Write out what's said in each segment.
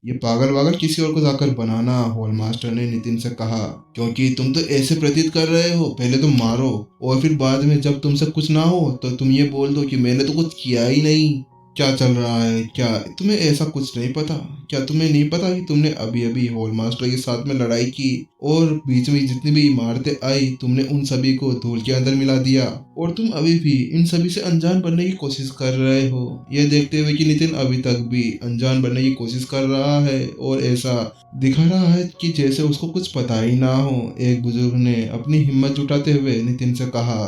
ये पागल वागल किसी और को जाकर बनाना, हॉल मास्टर ने नितिन से कहा। क्योंकि तुम तो ऐसे प्रतीत कर रहे हो, पहले तुम मारो और फिर बाद में जब तुमसे कुछ ना हो तो तुम ये बोल दो कि मैंने तो कुछ किया ही नहीं। क्या चल रहा है? क्या तुम्हें ऐसा कुछ नहीं पता? क्या तुम्हें नहीं पता कि तुमने अभी अभी हॉल मास्टर के साथ में लड़ाई की और बीच में जितनी भी इमारतें आई तुमने उन सभी को धूल के अंदर मिला दिया और तुम अभी भी इन सभी से अनजान बनने की कोशिश कर रहे हो। यह देखते हुए कि नितिन अभी तक भी अनजान बनने की कोशिश कर रहा है और ऐसा दिखा रहा है कि जैसे उसको कुछ पता ही ना हो, एक बुजुर्ग ने अपनी हिम्मत जुटाते हुए नितिन से कहा,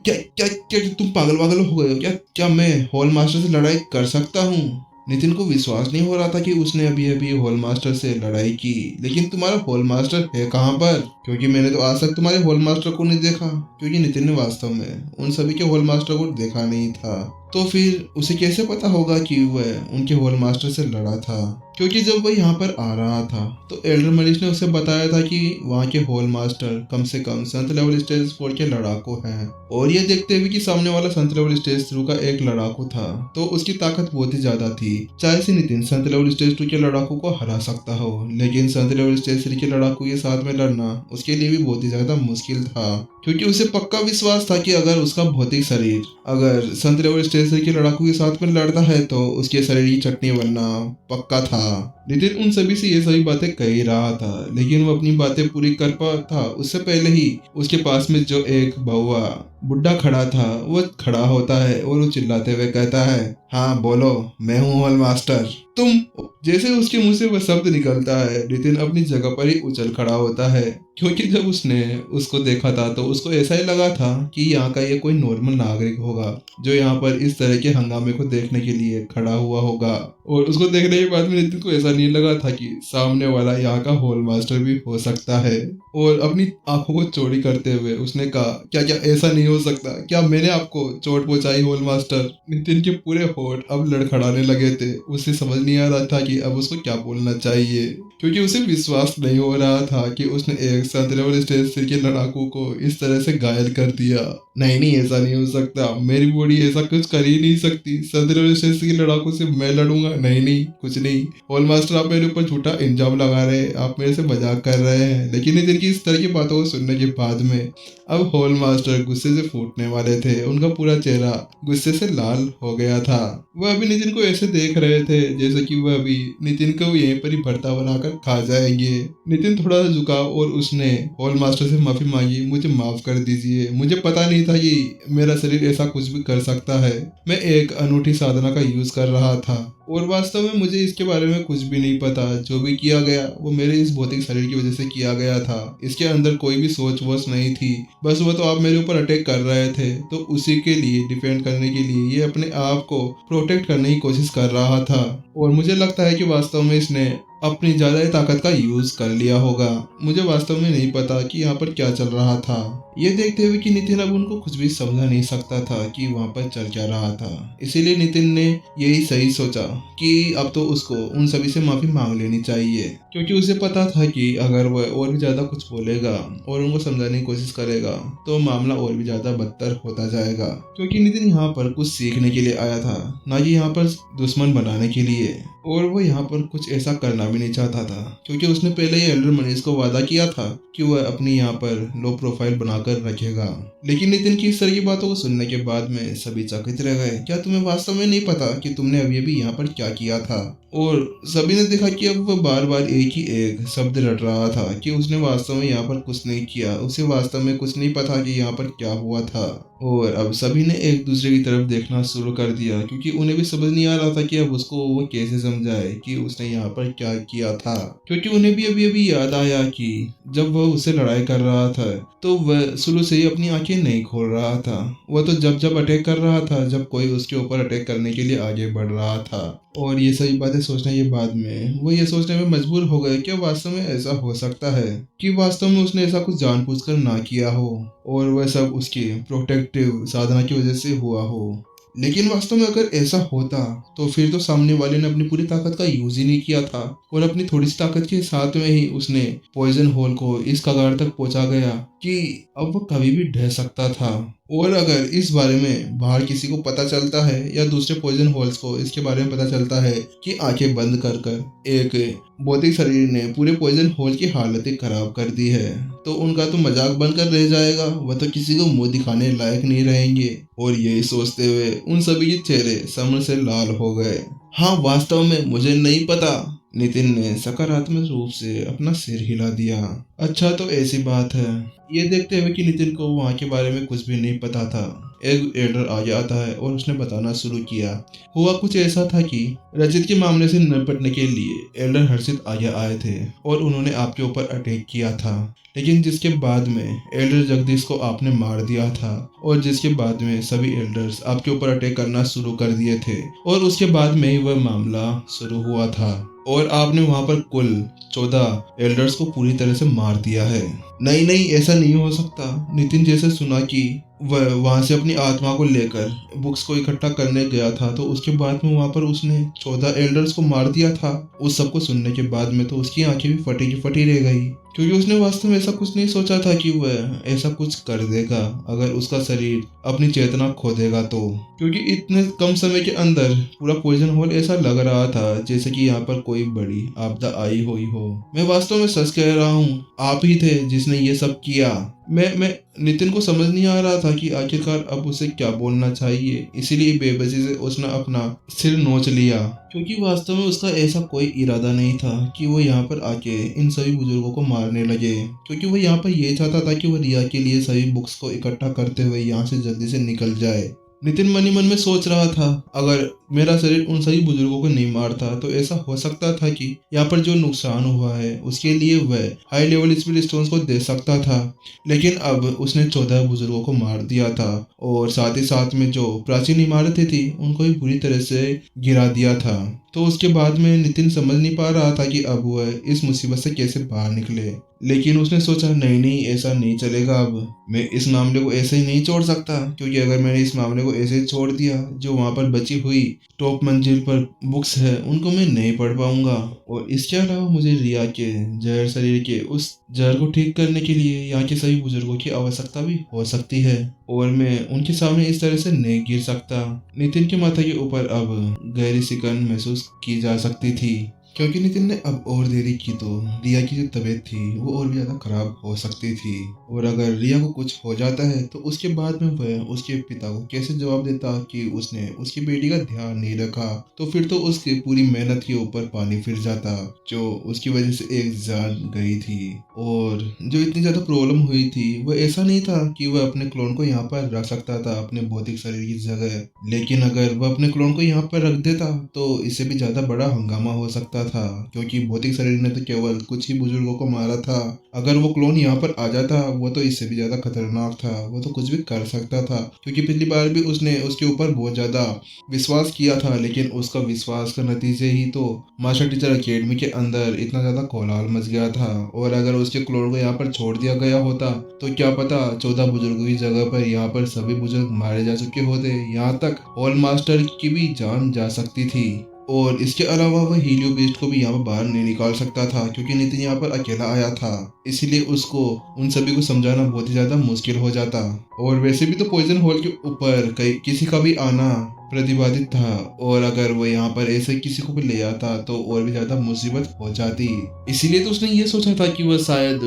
क्या क्या क्या तुम पागल वागल हो गए हो क्या? क्या मैं हॉल मास्टर से लड़ाई कर सकता हूँ? नितिन को विश्वास नहीं हो रहा था कि उसने अभी अभी हॉल मास्टर से लड़ाई की। लेकिन तुम्हारा हॉल मास्टर है कहाँ पर? क्योंकि मैंने तो आज तक तुम्हारे हॉल मास्टर को नहीं देखा। क्योंकि नितिन ने वास्तव में उन सभी के हॉल मास्टर को देखा नहीं था, तो फिर उसे कैसे पता होगा कि वह उनके हॉल मास्टर से लड़ा था? क्योंकि जब वह यहाँ पर आ रहा था तो एल्डर मनीष ने उसे बताया था कि वहाँ के हॉल मास्टर कम से कम संत लेवल स्टेज 4 के लड़ाकू हैं। और ये देखते हुए कि सामने वाला संत लेवल स्टेज 3 का एक लड़ाकू था तो उसकी ताकत बहुत ही ज्यादा थी। चाहे से नितिन संत लेवल स्टेज 2 के लड़ाकू को हरा सकता हो, लेकिन संत लेवल स्टेज 3 के लड़ाकू के साथ में लड़ना उसके लिए भी बहुत ही ज्यादा मुश्किल था। क्योंकि उसे पक्का विश्वास था कि अगर उसका भौतिक शरीर अगर संत लेवल स्टेज 3 के लड़ाकू के साथ में लड़ता है तो उसके शरीर की चटनी बनना पक्का था। नितिन उन सभी से ये सभी बातें कह ही रहा था, लेकिन वो अपनी बातें पूरी कर पाता उससे पहले ही उसके पास में जो एक बहुआ बुढ़ा खड़ा था वो खड़ा होता है और वो चिल्लाते हुए कहता है, हाँ बोलो, मैं हूँ हॉल मास्टर। तुम। जैसे उसके मुंह से वह शब्द निकलता है नितिन अपनी जगह पर ही उछल खड़ा होता है। क्योंकि जब उसने उसको देखा था तो उसको ऐसा ही लगा था कि यहाँ का ये कोई नॉर्मल नागरिक होगा जो यहाँ पर इस तरह के हंगामे को देखने के लिए खड़ा हुआ होगा। और उसको देखने के बाद में नितिन को ऐसा नहीं लगा था कि सामने वाला यहाँ का हॉल मास्टर भी हो सकता है। और अपनी आंखों को चौड़ी करते हुए उसने कहा, क्या क्या ऐसा नहीं हो सकता? क्या मैंने आपको चोट पहुंचाई हॉल मास्टर? नितिन के पूरे होठ अब लड़खड़ाने लगे थे। उसे समझ नहीं आ रहा था कि अब उसको क्या बोलना चाहिए, क्योंकि उसे विश्वास नहीं हो रहा था कि उसने एक संत लेवल स्टेज 3 के लड़ाकू को इस तरह से घायल कर दिया। नहीं नहीं, ऐसा नहीं हो सकता, मेरी बॉडी ऐसा कुछ कर ही नहीं सकती। संत लेवल स्टेज के लड़ाकू से मैं लड़ूंगा? नहीं नहीं, कुछ नहीं। हॉल मास्टर, आप मेरे ऊपर झूठा इल्जाम लगा रहे हैं, आप मेरे से मजाक कर रहे हैं। लेकिन नितिन की इस तरह की बातों को सुनने के बाद में अब हॉल मास्टर गुस्से से फूटने वाले थे। उनका पूरा चेहरा गुस्से से लाल हो गया था। वह अभी नितिन को ऐसे देख रहे थे जैसे कि वह अभी नितिन को यहीं पर ही भरता बनाकर खा जाएंगे। नितिन थोड़ा सा झुका और उसने हॉल मास्टर से माफी मांगी, मुझे माफ कर दीजिए, मुझे पता नहीं था कि मेरा शरीर ऐसा कुछ भी कर सकता है। मैं एक अनूठी साधना का यूज कर रहा था और वास्तव में मुझे इसके बारे में कुछ भी नहीं पता। जो भी किया गया वो मेरे इस भौतिक शरीर की वजह से किया गया था। इसके अंदर कोई भी सोच वोच नहीं थी, बस वो तो आप मेरे ऊपर अटैक कर रहे थे तो उसी के लिए डिफेंड करने के लिए ये अपने आप को प्रोटेक्ट करने की कोशिश कर रहा था। और मुझे लगता है कि वास्तव में इसने अपनी ज्यादा ही ताकत का यूज कर लिया होगा। मुझे वास्तव में नहीं पता कि यहाँ पर क्या चल रहा था। ये देखते हुए कि नितिन अब उनको कुछ भी समझा नहीं सकता था कि वहाँ पर चल क्या रहा था, इसीलिए नितिन ने यही सही सोचा कि अब तो उसको उन सभी से माफी मांग लेनी चाहिए। क्योंकि उसे पता था कि अगर वह और भी ज्यादा कुछ बोलेगा और उनको समझाने की कोशिश करेगा तो मामला और भी ज्यादा बदतर होता जाएगा। क्योंकि नितिन यहाँ पर कुछ सीखने के लिए आया था, ना कि यहाँ पर दुश्मन बनाने के लिए। और वो यहाँ पर कुछ ऐसा करना भी नहीं चाहता था, क्योंकि उसने पहले ही एल्डर मनीष को वादा किया था कि वह अपनी यहाँ पर लो प्रोफाइल बनाकर रखेगा। लेकिन नितिन की इस तरह की बातों को सुनने के बाद में सभी चकित रह गए। क्या तुम्हें वास्तव में नहीं पता कि तुमने अभी अभी यहाँ पर क्या किया था? और सभी ने देखा कि अब वह बार बार एक ही एक शब्द रट रहा था कि उसने वास्तव में यहाँ पर कुछ नहीं किया, उसे वास्तव में कुछ नहीं पता कि यहाँ पर क्या हुआ था। और अब सभी ने एक दूसरे की तरफ देखना शुरू कर दिया, क्योंकि उन्हें भी समझ नहीं आ रहा था कि अब उसको वो कैसे समझाए कि उसने यहाँ पर क्या किया था। क्योंकि उन्हें भी अभी अभी याद आया कि जब वह उससे लड़ाई कर रहा था तो वह शुरू से ही अपनी आंखें नहीं खोल रहा था। वह तो जब जब अटैक कर रहा था, जब कोई उसके ऊपर अटैक करने के लिए आगे बढ़ रहा था। और ये सभी बातें सोचने के बाद में वो ये सोचने में मजबूर हो गए कि वास्तव में ऐसा हो सकता है कि वास्तव में उसने ऐसा कुछ जानबूझकर ना किया हो और वह सब उसकी प्रोटेक्टिव साधना की वजह से हुआ हो। लेकिन वास्तव में अगर ऐसा होता तो फिर तो सामने वाले ने अपनी पूरी ताकत का यूज ही नहीं किया था और अपनी थोड़ी सी ताकत के साथ में ही उसने पॉइजन होल को इस कगार तक पहुंचा गया कि अब वो कभी भी ढह सकता था। और अगर इस बारे में बाहर किसी को पता चलता है या दूसरे पॉइजन होल्स को इसके बारे में पता चलता है कि आंखें बंद कर कर एक भौतिक शरीर ने पूरे पॉइजन होल की हालत ही खराब कर दी है, तो उनका तो मजाक बनकर रह जाएगा, वह तो किसी को मुंह दिखाने लायक नहीं रहेंगे। और यही सोचते हुए उन सभी के चेहरे समझ से लाल हो गए। हाँ, वास्तव में मुझे नहीं पता। नितिन ने सकारात्मक रूप से अपना सिर हिला दिया। अच्छा, तो ऐसी बात है। ये देखते हुए कि नितिन को वहाँ के बारे में कुछ भी नहीं पता था, एक एल्डर आगे आता है और उसने बताना शुरू किया। हुआ कुछ ऐसा था कि रजित के मामले से निपटने के लिए एल्डर हर्षित आगे आए थे और उन्होंने आपके ऊपर अटैक किया था, लेकिन जिसके बाद में एल्डर जगदीश को आपने मार दिया था और जिसके बाद में सभी एल्डर्स आपके ऊपर अटैक करना शुरू कर दिए थे और उसके बाद में ही वह मामला शुरू हुआ था और आपने वहां पर कुल 14 एल्डर्स को पूरी तरह से मार दिया है। नहीं नहीं, ऐसा नहीं हो सकता। नितिन जैसे सुना कि वह वहां से अपनी आत्मा को लेकर बुक्स को इकट्ठा करने गया था, तो उसके बाद में वहां पर उसने 14 एल्डर्स को मार दिया था। उस सबको सुनने के बाद में तो उसकी आंखें भी फटी की फटी रह गई, क्योंकि उसने वास्तव में ऐसा कुछ नहीं सोचा था कि वह ऐसा कुछ कर देगा अगर उसका शरीर अपनी चेतना खो देगा तो। क्योंकि इतने कम समय के अंदर पूरा पॉइजन होल ऐसा लग रहा था जैसे कि यहाँ पर कोई बड़ी आपदा आई हुई हो। मैं वास्तव में सच कह रहा हूँ, आप ही थे जिसने ये सब किया। मैं नितिन को समझ नहीं आ रहा था कि आखिरकार अब उसे क्या बोलना चाहिए, इसीलिए बेबसी से उसने अपना सिर नोच लिया, क्योंकि वास्तव में उसका ऐसा कोई इरादा नहीं था कि वो यहाँ पर आके इन सभी बुजुर्गों को मारने लगे। क्योंकि वो यहाँ पर ये चाहता था कि वो रिया के लिए सभी बुक्स को इकट्ठा करते हुए यहाँ से जल्दी से निकल जाए। नितिन मन ही मन में सोच रहा था, अगर मेरा शरीर उन सभी बुजुर्गों को नहीं मारता तो ऐसा हो सकता था कि यहाँ पर जो नुकसान हुआ है उसके लिए वह हाई लेवल स्पिरिट स्टोन्स को दे सकता था, लेकिन अब उसने 14 बुजुर्गों को मार दिया था और साथ ही साथ में जो प्राचीन इमारतें थी उनको भी बुरी तरह से गिरा दिया था। तो उसके बाद में नितिन समझ नहीं पा रहा था कि अब वह इस मुसीबत से कैसे बाहर निकले, लेकिन उसने सोचा नहीं नहीं, ऐसा नहीं चलेगा। अब मैं इस मामले को ऐसे ही नहीं छोड़ सकता, क्योंकि अगर मैंने इस मामले को ऐसे ही छोड़ दिया, जो वहां पर बची हुई टॉप मंजिल पर बुक्स है उनको मैं नहीं पढ़ पाऊंगा। और इसके अलावा मुझे रिया के जहर शरीर के उस जहर को ठीक करने के लिए यहाँ के सभी बुजुर्गों की आवश्यकता भी हो सकती है और मैं उनके सामने इस तरह से नहीं गिर सकता। नितिन के माथा के ऊपर अब गहरी सिकन महसूस की जा सकती थी, क्योंकि नितिन ने अब और देरी की तो रिया की जो तबीयत थी वो और भी ज्यादा खराब हो सकती थी, और अगर रिया को कुछ हो जाता है तो उसके बाद में वह उसके पिता को कैसे जवाब देता कि उसने उसकी बेटी का ध्यान नहीं रखा। तो फिर तो उसकी पूरी मेहनत के ऊपर पानी फिर जाता, जो उसकी वजह से एक जान गई थी। और जो इतनी ज्यादा प्रॉब्लम हुई थी वह ऐसा नहीं था कि वह अपने क्लोन को यहाँ पर रख सकता था अपने भौतिक शरीर की जगह, लेकिन अगर वह अपने क्लोन को यहाँ पर रख देता तो इससे भी ज्यादा बड़ा हंगामा हो सकता था, क्योंकि भौतिक शरीर ने तो केवल कुछ ही बुजुर्गों को मारा था। अगर वो क्लोन यहाँ पर आ जाता वो तो इससे भी ज्यादा खतरनाक था, वो तो कुछ भी कर सकता था, क्योंकि पिछली बार भी उसने उसके ऊपर बहुत ज्यादा विश्वास किया था, लेकिन उसका विश्वास का नतीजे ही तो मास्टर टीचर अकेडमी के अंदर इतना ज्यादा कोलाहल मच गया था। और अगर उसके क्लोन को यहाँ पर छोड़ दिया गया होता तो क्या पता 14 बुजुर्गों की जगह पर यहाँ पर सभी बुजुर्ग मारे जा चुके होते, यहाँ तक हॉल मास्टर की भी जान जा सकती थी। और इसके अलावा वह हीलियो बीस्ट को भी यहाँ पर बाहर नहीं निकाल सकता था, क्योंकि नितिन यहाँ पर अकेला आया था, इसीलिए उसको उन सभी को समझाना बहुत ही ज्यादा मुश्किल हो जाता। और वैसे भी तो पॉइजन होल के ऊपर किसी का भी आना प्रतिबाधित था, और अगर वो यहाँ पर ऐसे किसी को भी ले आता तो और भी ज्यादा मुसीबत हो जाती। इसीलिए तो उसने ये सोचा था कि वह शायद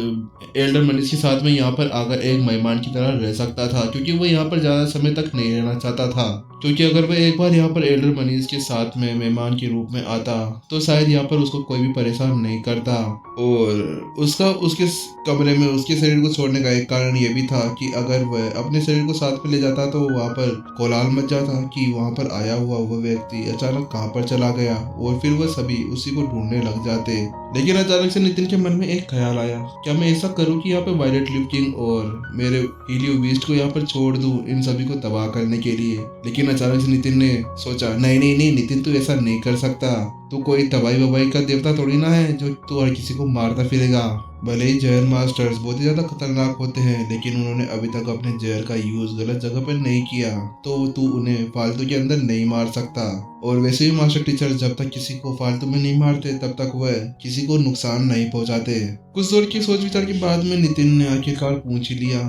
एल्डर मनीष के साथ में यहाँ पर आकर एक मेहमान की तरह रह सकता था, क्योंकि वो यहाँ पर ज्यादा समय तक नहीं रहना चाहता था। क्योंकि अगर वह एक बार यहाँ पर एल्डर मनीष के साथ में मेहमान के रूप में आता तो शायद यहाँ पर उसको कोई भी परेशान नहीं करता। और उसका उसके कमरे में उसके शरीर को छोड़ने का एक कारण ये भी था कि अगर वह अपने शरीर को साथ में ले जाता तो वहाँ पर कोलाहल मच जाता कि वहाँ पर आया हुआ वह व्यक्ति अचानक कहाँ पर चला गया, और फिर वह सभी उसी को ढूंढने लग जाते। लेकिन अचानक से नितिन के मन में एक ख्याल आया, क्या मैं ऐसा करूं कि यहाँ पे वायलेट लिप किंग और मेरे हीलियो बीस्ट को यहाँ पर छोड़ दूं इन सभी को तबाह करने के लिए। लेकिन अचानक से नितिन ने सोचा नहीं नहीं नहीं नितिन, तू ऐसा नहीं कर सकता, तू कोई तबाही वबाही का देवता थोड़ी ना है जो तू हर किसी को मारता फिरेगा। भले ही जहर मास्टर्स बहुत ही ज्यादा खतरनाक होते हैं, लेकिन उन्होंने अभी तक अपने जहर का यूज गलत जगह पर नहीं किया, तो तू उन्हें फालतू के अंदर नहीं मार सकता। और वैसे भी मास्टर टीचर जब तक किसी को फालतू में नहीं मारते तब तक वह किसी को नुकसान नहीं पहुंचाते। कुछ देर की सोच विचार के बाद में नितिन ने आखिरकार पूछ ही लिया,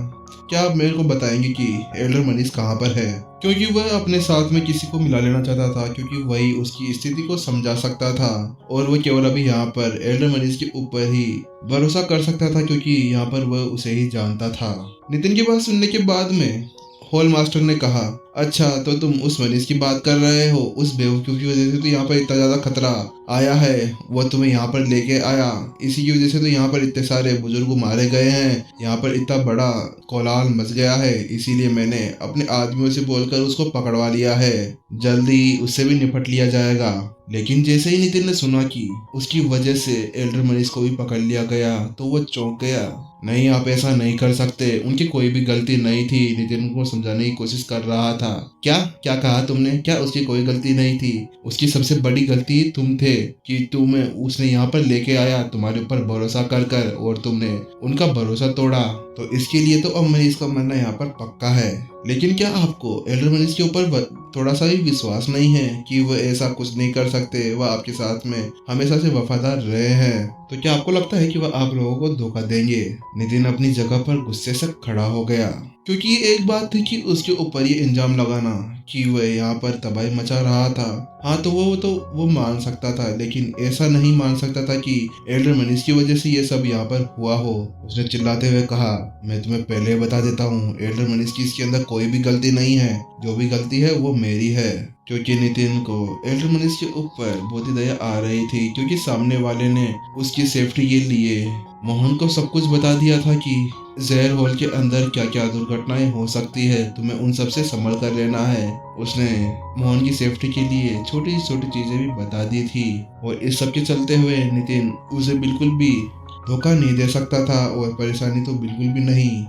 क्या आप मेरे को बताएंगे कि एल्डर मनीष कहाँ पर है? क्योंकि वह अपने साथ में किसी को मिला लेना चाहता था, क्योंकि वही उसकी स्थिति को समझा सकता था और वह केवल अभी यहाँ पर एल्डर मनीष के ऊपर ही भरोसा कर सकता था, क्योंकि यहाँ पर वह उसे ही जानता था। नितिन की बात सुनने के बाद में हॉल मास्टर ने कहा, अच्छा तो तुम उस मनीष की बात कर रहे हो, उस बेवकूफ की वजह से तो यहाँ पर इतना ज्यादा खतरा आया है, वो तुम्हें यहाँ पर लेके आया, इसी की वजह से तो यहाँ पर इतने सारे बुजुर्ग मारे गए हैं, यहाँ पर इतना बड़ा कोलाहल मच गया है, इसीलिए मैंने अपने आदमियों से बोलकर उसको पकड़वा लिया है, जल्दी उससे भी निपट लिया जाएगा। लेकिन जैसे ही नितिन ने सुना कि उसकी वजह से एल्डर मनीष को भी पकड़ लिया गया तो वो चौंक गया। नहीं, आप ऐसा नहीं कर सकते, उनकी कोई भी गलती नहीं थी। नितिन को समझाने की कोशिश कर रहा था। क्या क्या कहा तुमने? क्या उसकी कोई गलती नहीं थी? उसकी सबसे बड़ी गलती तुम थे कि तुम्हें उसने यहाँ पर लेके आया तुम्हारे ऊपर भरोसा कर कर और तुमने उनका भरोसा तोड़ा। तो इसके लिए तो अब मनीष का मरना यहाँ पर पक्का है। लेकिन क्या आपको एल्डर मनीष के ऊपर थोड़ा सा भी विश्वास नहीं है कि वह ऐसा कुछ नहीं कर सकते? वह आपके साथ में हमेशा से वफादार रहे हैं, तो क्या आपको लगता है कि वह आप लोगों को धोखा देंगे? नितिन अपनी जगह पर गुस्से से खड़ा हो गया, क्योंकि ये एक बात थी कि उसके ऊपर ये इल्जाम लगाना कि वह यहाँ पर तबाही मचा रहा था। हाँ, तो वो मान सकता था, लेकिन ऐसा नहीं मान सकता था कि एल्डर मनीष की वजह से ये सब यहाँ पर हुआ हो। उसने चिल्लाते हुए कहा, मैं तुम्हें पहले बता देता हूँ, एल्डर मनीष की इसके अंदर कोई भी गलती नहीं है, जो भी गलती है वो मेरी है। क्योंकि नितिन को एल्डर मनीष के ऊपर बहुत ही दया आ रही थी, क्योंकि सामने वाले ने उसकी सेफ्टी के लिए मोहन को सब कुछ बता दिया था कि जहर हॉल के अंदर क्या क्या दुर्घटनाएं हो सकती है, तुम्हें उन सब से संभल कर रहना है। उसने मोहन की सेफ्टी के लिए छोटी छोटी चीजें भी बता दी थी, और इस सब के चलते हुए नितिन उसे बिल्कुल भी धोखा नहीं दे सकता था, और परेशानी तो बिल्कुल भी नहीं।